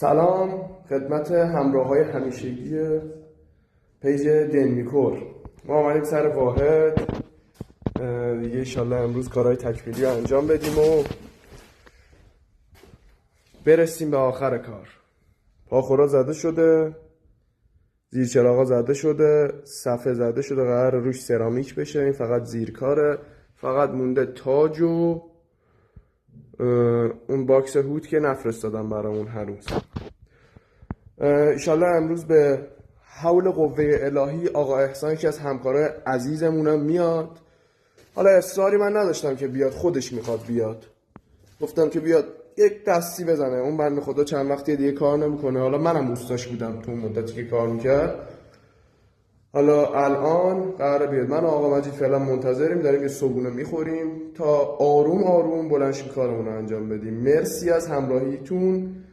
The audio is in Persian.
سلام خدمت همراه های همیشگی پیج دنمیکور. ما آمدیم سر واحد دیگه ایشالله امروز کارهای تکمیلی رو انجام بدیم و برسیم به آخر کار. پاخورا زده شده، زیر چراغا زده شده، صفحه زده شده، قرار روش سرامیک بشه. این فقط زیر کاره، فقط مونده تاج و اون باکس هود که نفرستادم برامون هنوز. ایشالله امروز به حول قوه الهی آقا احسان که از همکارای عزیزمونم میاد. حالا اصراری من نداشتم که بیاد، خودش میخواد بیاد. گفتم که بیاد یک دستی بزنه. اون بنده خدا چند وقتی دیگه کار نمیکنه، حالا منم دوستاش بودم تو مدتی که کار میکرد. حالا الان قراره بیاد. من و آقا مجید فعلا منتظریم، داریم یه صبحونه میخوریم تا آروم آروم بلند شیم کارمون رو انجام بدیم. مرسی از همراهیتون.